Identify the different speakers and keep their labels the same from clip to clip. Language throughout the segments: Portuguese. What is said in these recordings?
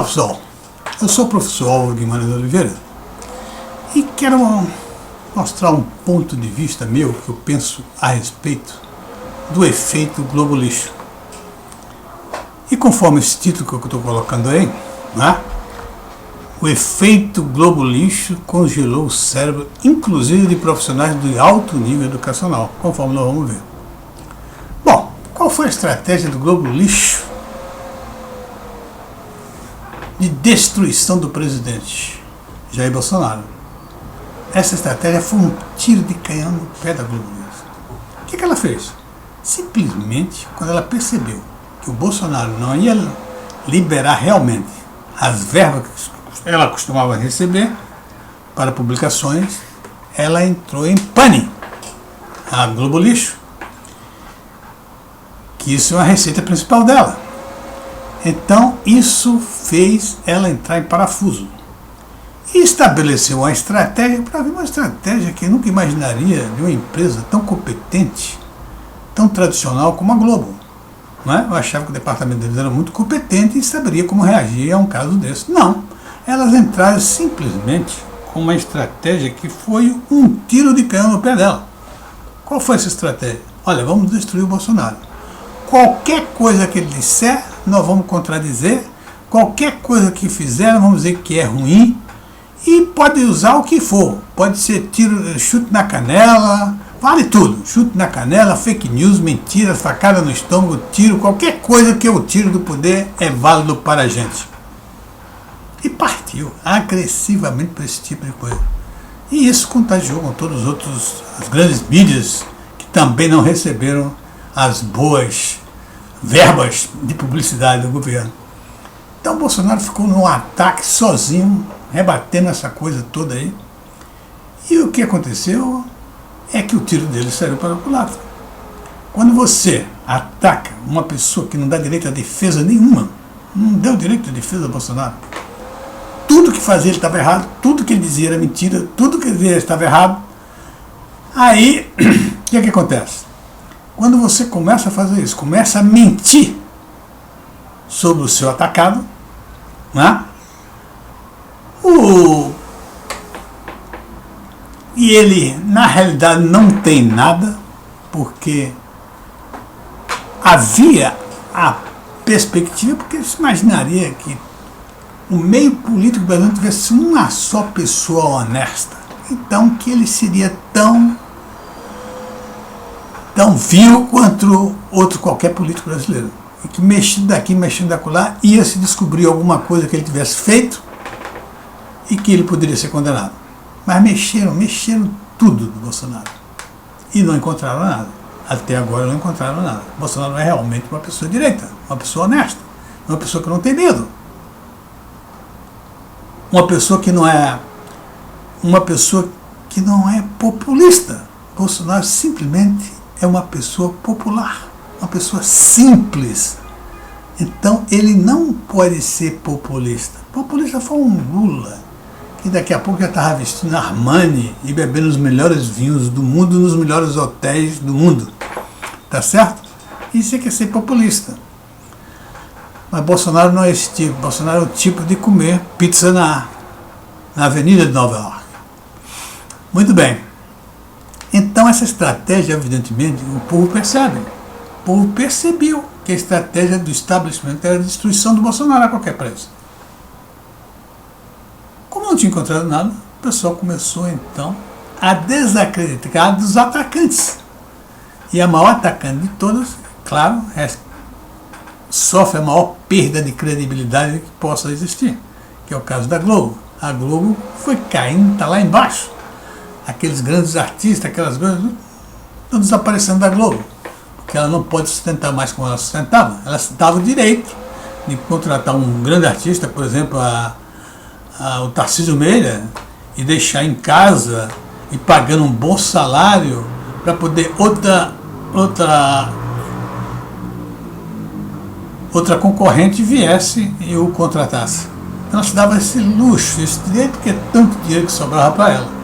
Speaker 1: pessoal, eu sou o professor Álvaro Guimarães Oliveira e quero mostrar um ponto de vista meu que eu penso a respeito do efeito Globo Lixo. E conforme esse título que eu estou colocando aí, né, o efeito Globo Lixo congelou o cérebro, inclusive de profissionais de alto nível educacional, conforme nós vamos ver. Bom, qual foi a estratégia do Globo Lixo de destruição do presidente Jair Bolsonaro? Essa estratégia foi um tiro de canhão no pé da Globo Lixo. O que ela fez? Simplesmente, quando ela percebeu que o Bolsonaro não ia liberar realmente as verbas que ela costumava receber para publicações, ela entrou em pane. A Globo Lixo, que isso é uma receita principal dela. Então, isso fez ela entrar em parafuso. E estabeleceu uma estratégia, para ver uma estratégia que eu nunca imaginaria de uma empresa tão competente, tão tradicional como a Globo. Não é? Eu achava que o departamento deles era muito competente e saberia como reagir a um caso desse. Não. Elas entraram simplesmente com uma estratégia que foi um tiro de canhão no pé dela. Qual foi essa estratégia? Olha, vamos destruir o Bolsonaro. Qualquer coisa que ele disser, nós vamos contradizer. Qualquer coisa que fizer, nós vamos dizer que é ruim. E pode usar o que for. Pode ser tiro, chute na canela, vale tudo. Chute na canela, fake news, mentira, facada no estômago, tiro. Qualquer coisa que eu tiro do poder é válido para a gente. E partiu agressivamente para esse tipo de coisa. E isso contagiou com todos os outros, as grandes mídias que também não receberam as boas verbas de publicidade do governo. Então o Bolsonaro ficou num ataque sozinho, rebatendo essa coisa toda aí. E o que aconteceu é que o tiro dele saiu para o lado. Quando você ataca uma pessoa que não dá direito a defesa nenhuma, não deu direito a defesa a Bolsonaro, tudo que fazia ele estava errado, tudo que ele dizia era mentira, tudo que ele dizia estava errado. Aí, o que acontece? Quando você começa a fazer isso, começa a mentir sobre o seu atacado, né? E ele, na realidade, não tem nada, porque havia a perspectiva, porque se imaginaria que o meio político brasileiro tivesse uma só pessoa honesta, então que ele seria tão vil quanto outro qualquer político brasileiro. E que mexendo daqui, mexendo daquela, ia se descobrir alguma coisa que ele tivesse feito e que ele poderia ser condenado. Mas mexeram tudo do Bolsonaro. E não encontraram nada. Até agora não encontraram nada. Bolsonaro é realmente uma pessoa direita, uma pessoa honesta, uma pessoa que não tem medo. Uma pessoa que não é populista. Bolsonaro simplesmente é uma pessoa popular, uma pessoa simples. Então ele não pode ser populista. Populista foi um Lula, que daqui a pouco já estava vestindo Armani e bebendo os melhores vinhos do mundo, nos melhores hotéis do mundo. Tá certo? Isso é que é ser populista. Mas Bolsonaro não é esse tipo. Bolsonaro é o tipo de comer pizza na Avenida de Nova York. Muito bem. Então essa estratégia, evidentemente, o povo percebe. O povo percebeu que a estratégia do establishment era a destruição do Bolsonaro a qualquer preço. Como não tinha encontrado nada, o pessoal começou então a desacreditar dos atacantes. E a maior atacante de todas, claro, sofre a maior perda de credibilidade que possa existir, que é o caso da Globo. A Globo foi caindo, está lá embaixo. Aqueles grandes artistas, aquelas coisas, estão desaparecendo da Globo, porque ela não pode sustentar mais como ela sustentava. Ela dava o direito de contratar um grande artista, por exemplo, o Tarcísio Meira, e deixar em casa e pagando um bom salário para poder outra concorrente viesse e o contratasse. Então ela se dava esse luxo, esse direito, porque é tanto dinheiro que sobrava para ela.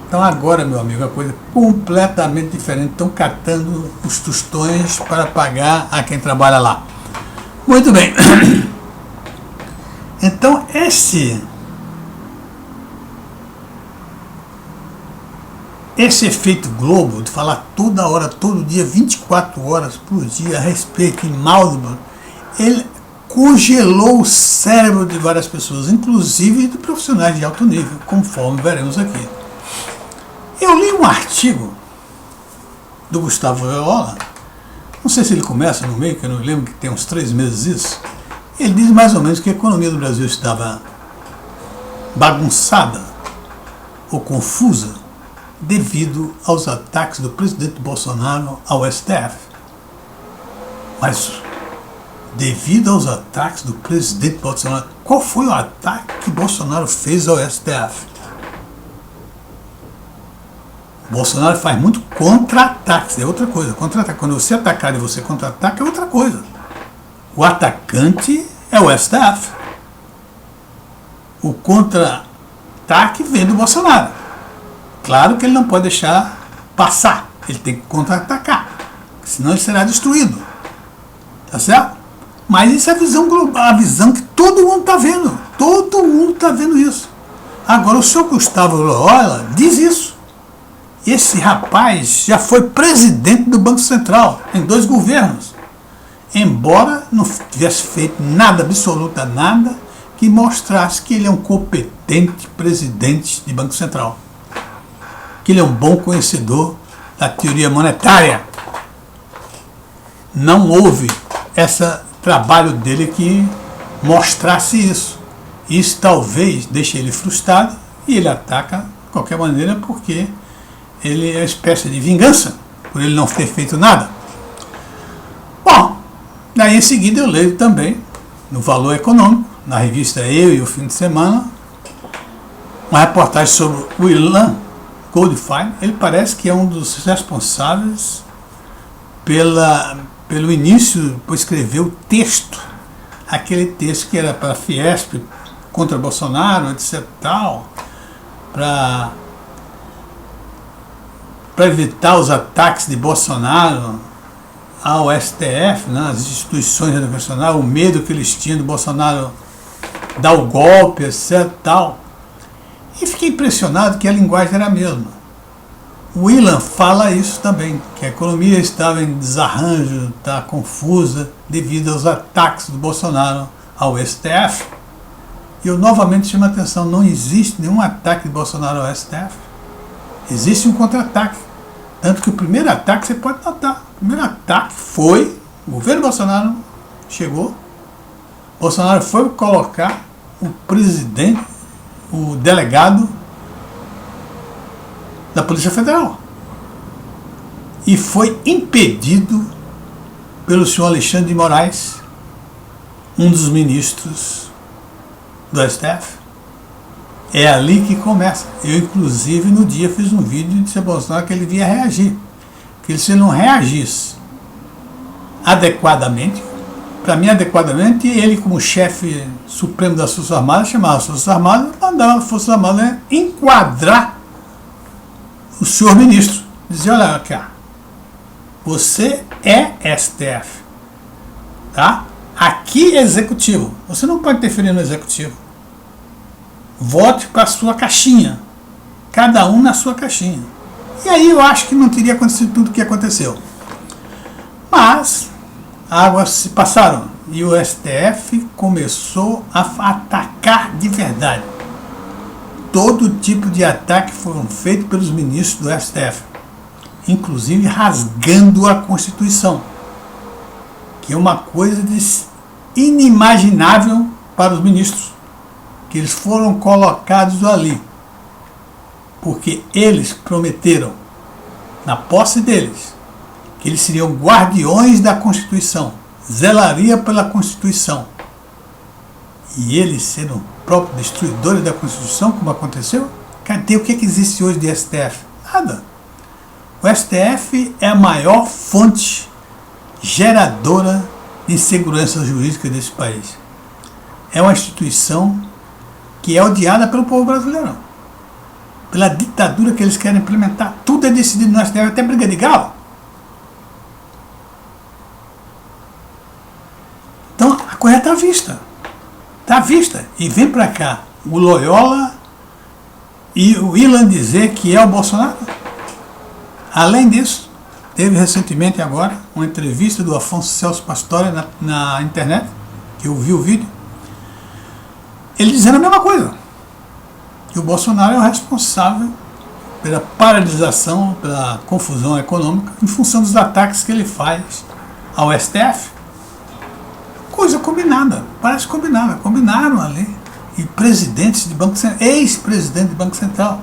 Speaker 1: Então agora, meu amigo, a coisa é completamente diferente. Estão catando os tostões para pagar a quem trabalha lá. Muito bem. Então esse efeito Globo, de falar toda hora, todo dia, 24 horas por dia a respeito em mal, ele congelou o cérebro de várias pessoas, inclusive de profissionais de alto nível, conforme veremos aqui. Eu li um artigo do Gustavo Loyola, não sei se ele começa no meio, que eu não lembro, que tem uns 3 meses isso. Ele diz mais ou menos que a economia do Brasil estava bagunçada ou confusa devido aos ataques do presidente Bolsonaro ao STF. Mas, devido aos ataques do presidente Bolsonaro, qual foi o ataque que Bolsonaro fez ao STF? Bolsonaro faz muito contra-ataques, é outra coisa. Contra-ataque. Quando você atacar e você contra-ataca, é outra coisa. O atacante é o STF. O contra-ataque vem do Bolsonaro. Claro que ele não pode deixar passar. Ele tem que contra-atacar. Senão ele será destruído. Tá certo? Mas isso é a visão global, a visão que todo mundo está vendo. Todo mundo está vendo isso. Agora, o senhor Gustavo Loyola diz isso. Esse rapaz já foi presidente do Banco Central em 2 governos. Embora não tivesse feito nada, absoluta nada, que mostrasse que ele é um competente presidente de Banco Central. Que ele é um bom conhecedor da teoria monetária. Não houve esse trabalho dele que mostrasse isso. Isso talvez deixe ele frustrado e ele ataca de qualquer maneira porque ele é uma espécie de vingança por ele não ter feito nada. Bom, daí em seguida eu leio também no Valor Econômico, na revista Eu e o Fim de Semana, uma reportagem sobre o Ilan Goldfein. Ele parece que é um dos responsáveis pelo início, por escrever o texto, aquele texto que era para a Fiesp, contra Bolsonaro, etc. tal, para evitar os ataques de Bolsonaro ao STF, né, às instituições educacionais, o medo que eles tinham do Bolsonaro dar o golpe, etc. tal. E fiquei impressionado que a linguagem era a mesma. O Ilan fala isso também, que a economia estava em desarranjo, está confusa devido aos ataques do Bolsonaro ao STF. E eu novamente chamo a atenção, não existe nenhum ataque de Bolsonaro ao STF. Existe um contra-ataque. Tanto que o primeiro ataque, você pode notar, o primeiro ataque foi, o governo Bolsonaro chegou, Bolsonaro foi colocar o presidente, o delegado da Polícia Federal. E foi impedido pelo senhor Alexandre de Moraes, um dos ministros do STF. É ali que começa. Eu, inclusive, no dia fiz um vídeo de ser Bolsonaro que ele devia reagir. Porque se ele não reagisse adequadamente, para mim, adequadamente, ele, como chefe supremo das Forças Armadas, chamava as Forças Armadas, mandava as Forças Armadas enquadrar o senhor ministro. Dizia, olha cá, você é STF. Tá? Aqui é executivo. Você não pode interferir no executivo. Vote para a sua caixinha. Cada um na sua caixinha. E aí eu acho que não teria acontecido tudo o que aconteceu. Mas águas se passaram e o STF começou a atacar de verdade. Todo tipo de ataque foram feitos pelos ministros do STF, inclusive rasgando a Constituição, que é uma coisa inimaginável para os ministros, que eles foram colocados ali, porque eles prometeram, na posse deles, que eles seriam guardiões da Constituição, zelaria pela Constituição. E eles sendo próprios destruidores da Constituição, como aconteceu? Cadê o que existe hoje de STF? Nada. O STF é a maior fonte geradora de insegurança jurídica desse país. É uma instituição que é odiada pelo povo brasileiro, pela ditadura que eles querem implementar. Tudo é decidido no STF, até briga de galo. Então a coisa está à vista. Está à vista. E vem para cá o Loyola e o Ilan dizer que é o Bolsonaro. Além disso, teve recentemente agora uma entrevista do Afonso Celso Pastore na internet, que eu vi o vídeo, ele dizendo a mesma coisa, que o Bolsonaro é o responsável pela paralisação, pela confusão econômica, em função dos ataques que ele faz ao STF. Coisa combinada, parece combinada, combinaram ali. E presidentes de Banco Central, ex-presidente de Banco Central.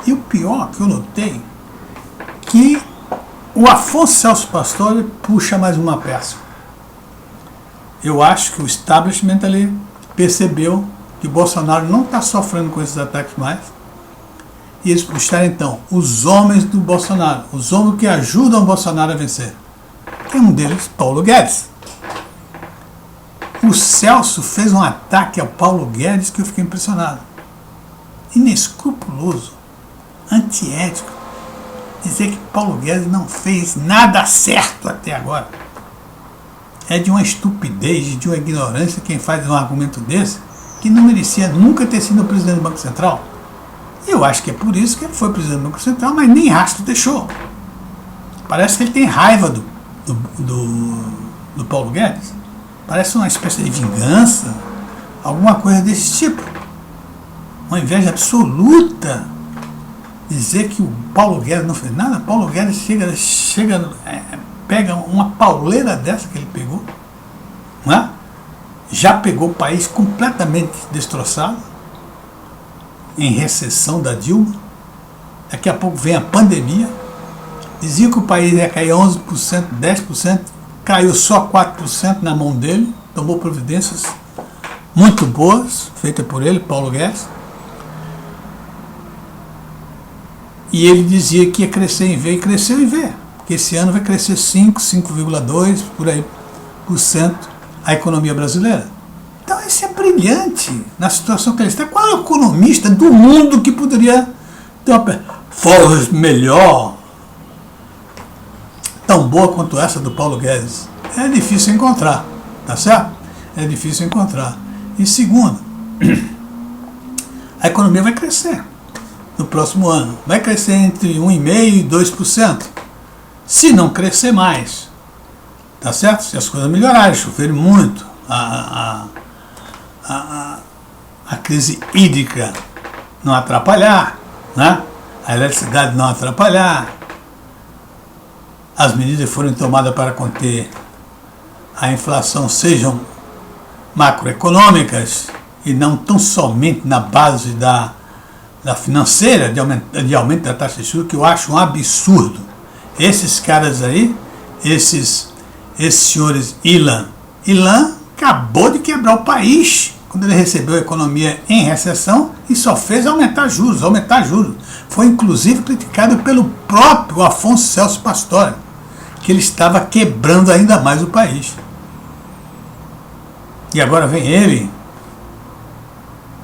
Speaker 1: E o pior que eu notei, que o Afonso Celso Pastore puxa mais uma peça. Eu acho que o establishment ali percebeu que o Bolsonaro não está sofrendo com esses ataques mais. E eles puxaram então os homens do Bolsonaro, os homens que ajudam o Bolsonaro a vencer. Tem um deles, Paulo Guedes. O Celso fez um ataque ao Paulo Guedes que eu fiquei impressionado. Inescrupuloso, antiético. Dizer que Paulo Guedes não fez nada certo até agora. É de uma estupidez, de uma ignorância quem faz um argumento desse, que não merecia nunca ter sido o presidente do Banco Central. Eu acho que é por isso que ele foi presidente do Banco Central, mas nem rastro deixou. Parece que ele tem raiva do Paulo Guedes. Parece uma espécie de vingança, alguma coisa desse tipo. Uma inveja absoluta. Dizer que o Paulo Guedes não fez nada. Paulo Guedes pega uma pauleira dessa que ele pegou, não é? Já pegou o país completamente destroçado, em recessão da Dilma. Daqui a pouco vem a pandemia. Dizia que o país ia cair 11%, 10%, caiu só 4% na mão dele, tomou providências muito boas, feitas por ele, Paulo Guedes. E ele dizia que ia crescer em V, e cresceu em V, porque esse ano vai crescer 5,2% por aí, a economia brasileira. Então esse é brilhante na situação que ele está. Qual é o economista do mundo que poderia ter uma força melhor, tão boa quanto essa do Paulo Guedes? É difícil encontrar, tá certo? É difícil encontrar. E segundo, a economia vai crescer no próximo ano. Vai crescer entre 1,5% e 2%. Se não crescer mais, tá certo? Se as coisas melhorarem, choverem muito, a crise hídrica não atrapalhar, né? A eletricidade não atrapalhar, as medidas forem tomadas para conter a inflação sejam macroeconômicas e não tão somente na base da financeira, de aumento da taxa de juros, que eu acho um absurdo. Esses caras aí, esses senhores Ilan acabou de quebrar o país quando ele recebeu a economia em recessão e só fez aumentar juros. Foi inclusive criticado pelo próprio Afonso Celso Pastore, que ele estava quebrando ainda mais o país. E agora vem ele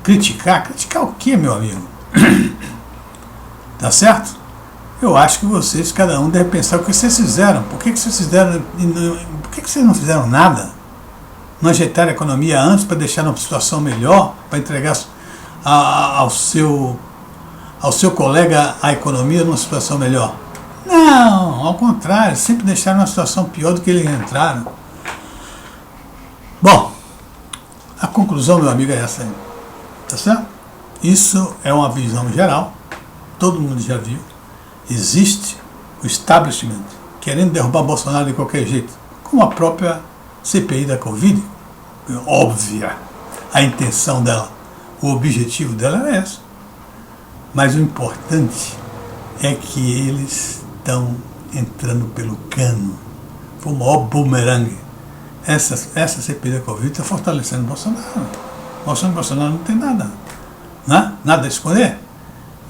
Speaker 1: criticar o que, meu amigo? Tá certo? Eu acho que vocês, cada um deve pensar o que vocês fizeram. Por que vocês fizeram? Por que vocês não fizeram nada? Não ajeitaram a economia antes para deixar uma situação melhor, para entregar ao seu colega a economia numa situação melhor? Não, ao contrário, sempre deixaram uma situação pior do que eles entraram. Bom, a conclusão, meu amigo, é essa aí. Tá certo? Isso é uma visão geral, todo mundo já viu. Existe o establishment querendo derrubar Bolsonaro de qualquer jeito, como a própria CPI da Covid. Óbvia a intenção dela, o objetivo dela é esse. Mas o importante é que eles estão entrando pelo cano. Foi o maior bumerangue. Essa CPI da Covid está fortalecendo o Bolsonaro. Mostrando que o Bolsonaro não tem nada, né? Nada a esconder.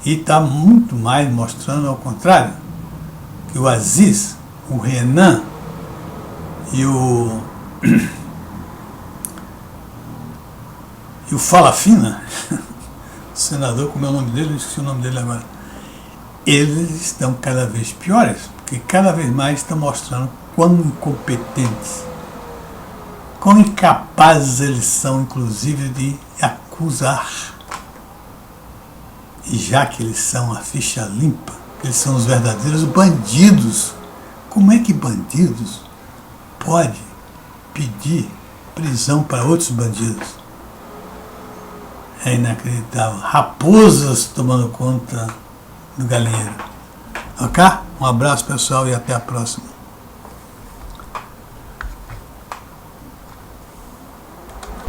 Speaker 1: E está muito mais mostrando ao contrário, que o Aziz, o Renan e o Fala Fina, o senador, como é o nome dele, esqueci o nome dele agora, eles estão cada vez piores, porque cada vez mais estão mostrando quão incompetentes Quão incapazes eles são, inclusive, de acusar. E já que eles são a ficha limpa, eles são os verdadeiros bandidos. Como é que bandidos pode pedir prisão para outros bandidos? É inacreditável. Raposas tomando conta do galinheiro. Ok? Um abraço, pessoal, e até a próxima.